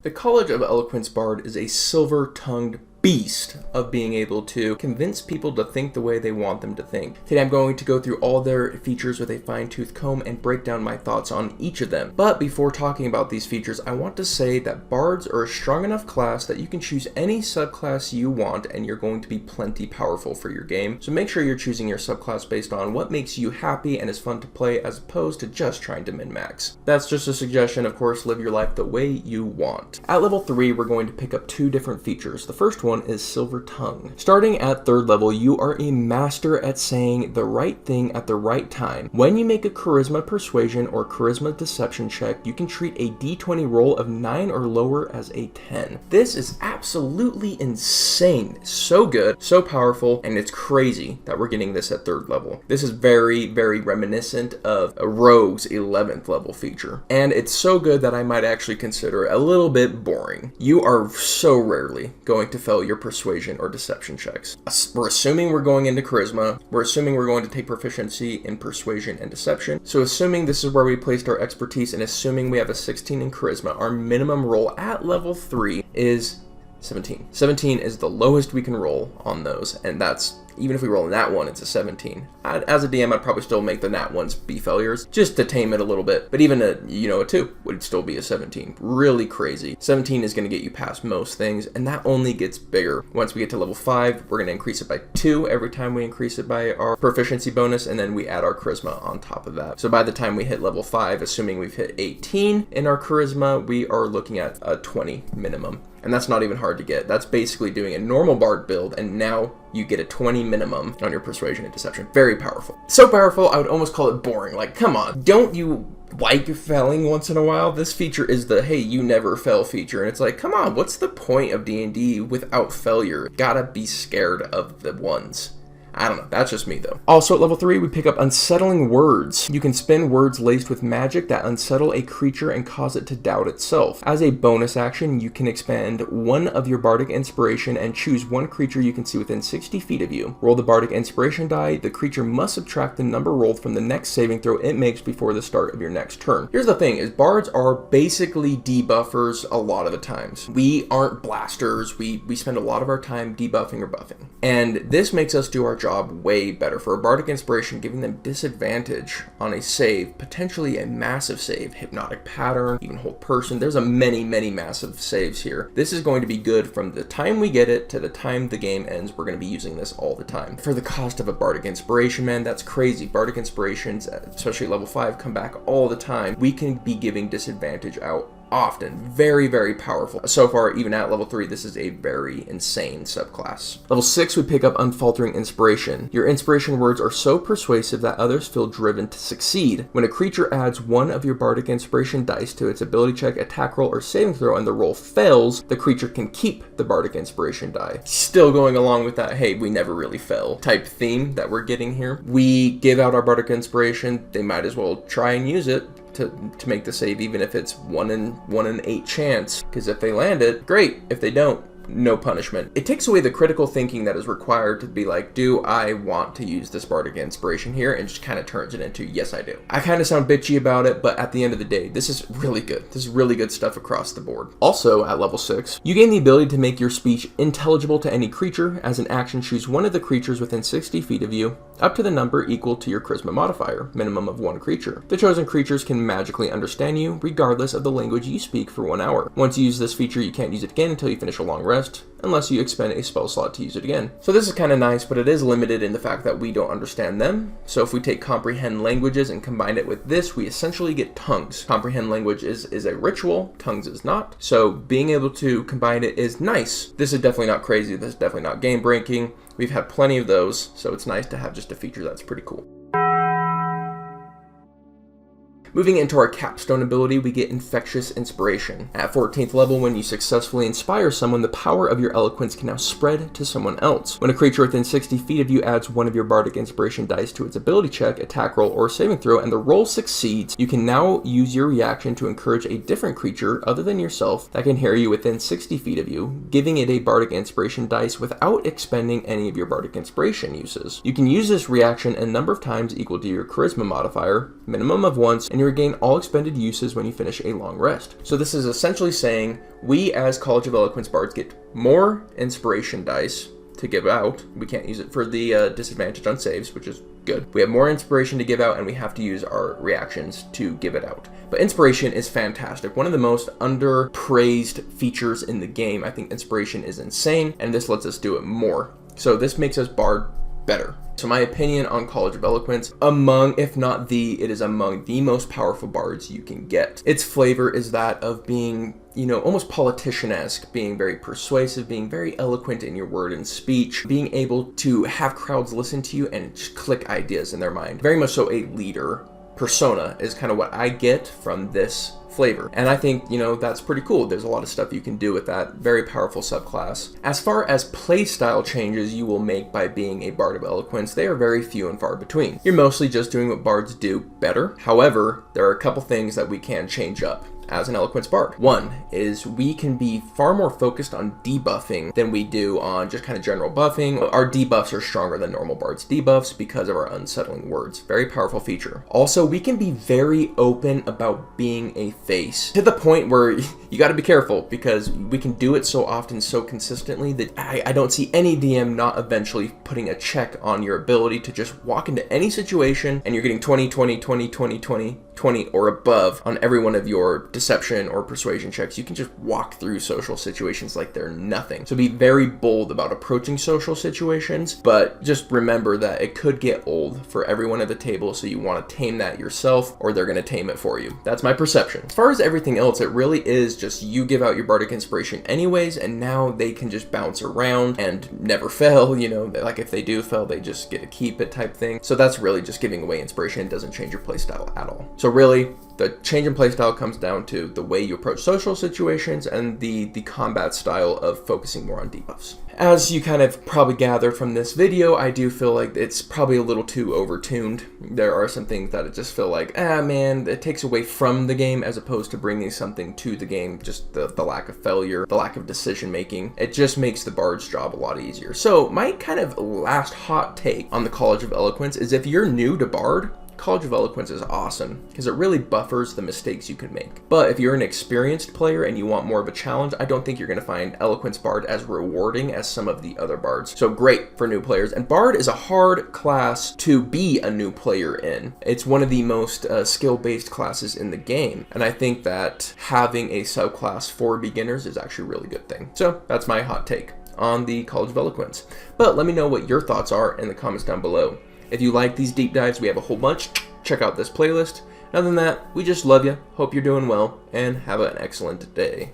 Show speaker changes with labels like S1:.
S1: The College of Eloquence Bard is a silver-tongued beast of being able to convince people to think the way they want them to think. Today I'm going to go through all their features with a fine-tooth comb and break down my thoughts on each of them. But before talking about these features, I want to say that bards are a strong enough class that you can choose any subclass you want and you're going to be plenty powerful for your game. So make sure you're choosing your subclass based on what makes you happy and is fun to play as opposed to just trying to min-max. That's just a suggestion, of course, live your life the way you want. At level 3, we're going to pick up two different features. The first one is Silver Tongue. Starting at 3rd level, you are a master at saying the right thing at the right time. When you make a Charisma Persuasion or Charisma Deception check, you can treat a d20 roll of 9 or lower as a 10. This is absolutely insane. So good, so powerful, and it's crazy that we're getting this at 3rd level. This is very, very reminiscent of a Rogue's 11th level feature. And it's so good that I might actually consider it a little bit boring. You are so rarely going to fail your Persuasion or Deception checks. We're assuming we're going into Charisma. We're assuming we're going to take proficiency in Persuasion and Deception. So assuming this is where we placed our expertise and assuming we have a 16 in Charisma, our minimum roll at level 3 is 17. 17 is the lowest we can roll on those, and that's, even if we roll a nat 1, it's a 17. As a DM, I'd probably still make the nat 1s be failures, just to tame it a little bit, but even a 2 would still be a 17. Really crazy. 17 is going to get you past most things, and that only gets bigger. Once we get to level 5, we're going to increase it by 2 every time we increase it by our proficiency bonus, and then we add our charisma on top of that. So by the time we hit level 5, assuming we've hit 18 in our charisma, we are looking at a 20 minimum. And that's not even hard to get. That's basically doing a normal bard build, and now you get a 20 minimum on your Persuasion and Deception. Very powerful. So powerful, I would almost call it boring. Like, come on, don't you like failing once in a while? This feature is the, hey, you never fail feature. And it's like, come on, what's the point of D&D without failure? Gotta be scared of the ones. I don't know, that's just me though. Also at level 3, we pick up Unsettling Words. You can spin words laced with magic that unsettle a creature and cause it to doubt itself. As a bonus action, you can expend one of your Bardic Inspiration and choose one creature you can see within 60 feet of you. Roll the Bardic Inspiration die. The creature must subtract the number rolled from the next saving throw it makes before the start of your next turn. Here's the thing, is bards are basically debuffers a lot of the times. We aren't blasters. We spend a lot of our time debuffing or buffing. And this makes us do our job way better. For a Bardic Inspiration, giving them disadvantage on a save, potentially a massive save, Hypnotic Pattern, even Hold Person. There's a many massive saves here. This is going to be good from the time we get it to the time the game ends. We're going to be using this all the time. For the cost of a Bardic Inspiration, man, that's crazy. Bardic Inspirations, especially level 5, come back all the time. We can be giving disadvantage out often. Very powerful. So far, even at level 3, this is a very insane subclass. Level 6, we pick up Unfaltering Inspiration. Your inspiration words are so persuasive that others feel driven to succeed. When a creature adds one of your Bardic Inspiration dice to its ability check, attack roll, or saving throw, and the roll fails, the creature can keep the Bardic Inspiration die. Still going along with that, hey, we never really fail type theme that we're getting here. We give out our Bardic Inspiration, they might as well try and use it to make the save, even if it's 1 in 8 chance, because if they land it, great. If they don't, no punishment. It takes away the critical thinking that is required to be like, do I want to use this Bardic Inspiration here? And just kind of turns it into, yes, I do. I kind of sound bitchy about it, but at the end of the day, this is really good. This is really good stuff across the board. Also, at level 6, you gain the ability to make your speech intelligible to any creature. As an action, choose one of the creatures within 60 feet of you, up to the number equal to your charisma modifier, minimum of 1 creature. The chosen creatures can magically understand you, regardless of the language you speak, for 1 hour. Once you use this feature, you can't use it again until you finish a long rest, unless you expend a spell slot to use it again. So this is kind of nice, but it is limited in the fact that we don't understand them. So if we take Comprehend Languages and combine it with this, we essentially get Tongues. Comprehend Language is a ritual, Tongues is not. So being able to combine it is nice. This is definitely not crazy, this is definitely not game breaking. We've had plenty of those, so it's nice to have just a feature that's pretty cool. Moving into our capstone ability, we get Infectious Inspiration. At 14th level, when you successfully inspire someone, the power of your eloquence can now spread to someone else. When a creature within 60 feet of you adds one of your Bardic Inspiration dice to its ability check, attack roll, or saving throw, and the roll succeeds, you can now use your reaction to encourage a different creature other than yourself that can hear you within 60 feet of you, giving it a Bardic Inspiration dice without expending any of your Bardic Inspiration uses. You can use this reaction a number of times equal to your Charisma modifier, minimum of once, and and you regain all expended uses when you finish a long rest. So this is essentially saying we as College of Eloquence Bards get more inspiration dice to give out. We can't use it for the disadvantage on saves, which is good. We have more inspiration to give out, and we have to use our reactions to give it out. But inspiration is fantastic. One of the most underpraised features in the game. I think inspiration is insane, and this lets us do it more. So this makes us Bard better. So my opinion on College of Eloquence, it is among the most powerful bards you can get. Its flavor is that of being, almost politician-esque, being very persuasive, being very eloquent in your word and speech, being able to have crowds listen to you and just click ideas in their mind. Very much so a leader persona is kind of what I get from this flavor. And I think, that's pretty cool. There's a lot of stuff you can do with that. Very powerful subclass. As far as playstyle changes you will make by being a Bard of Eloquence, they are very few and far between. You're mostly just doing what bards do better. However, there are a couple things that we can change up as an Eloquence Bard. One is we can be far more focused on debuffing than we do on just kind of general buffing. Our debuffs are stronger than normal bards' debuffs because of our unsettling words. Very powerful feature. Also, we can be very open about being a face to the point where you got to be careful because we can do it so often, so consistently that I don't see any DM not eventually putting a check on your ability to just walk into any situation and you're getting 20, 20, 20, 20, 20, 20 or above on every one of your deception or persuasion checks. You can just walk through social situations like they're nothing. So be very bold about approaching social situations, but just remember that it could get old for everyone at the table, so you want to tame that yourself or they're going to tame it for you. That's my perception. As far as everything else, it really is just you give out your bardic inspiration anyways, and now they can just bounce around and never fail. Like if they do fail, they just get to keep it type thing. So that's really just giving away inspiration. It doesn't change your playstyle at all. So really, the change in playstyle comes down to the way you approach social situations and the combat style of focusing more on debuffs. As you kind of probably gathered from this video, I do feel like it's probably a little too overtuned. There are some things that I just feel like, man, it takes away from the game as opposed to bringing something to the game. Just the lack of failure, the lack of decision making. It just makes the bard's job a lot easier. So my kind of last hot take on the College of Eloquence is if you're new to Bard, College of Eloquence is awesome because it really buffers the mistakes you can make. But if you're an experienced player and you want more of a challenge, I don't think you're going to find Eloquence Bard as rewarding as some of the other bards. So great for new players. And Bard is a hard class to be a new player in. It's one of the most skill-based classes in the game. And I think that having a subclass for beginners is actually a really good thing. So that's my hot take on the College of Eloquence. But let me know what your thoughts are in the comments down below. If you like these deep dives, we have a whole bunch. Check out this playlist. Other than that, we just love you, hope you're doing well, and have an excellent day.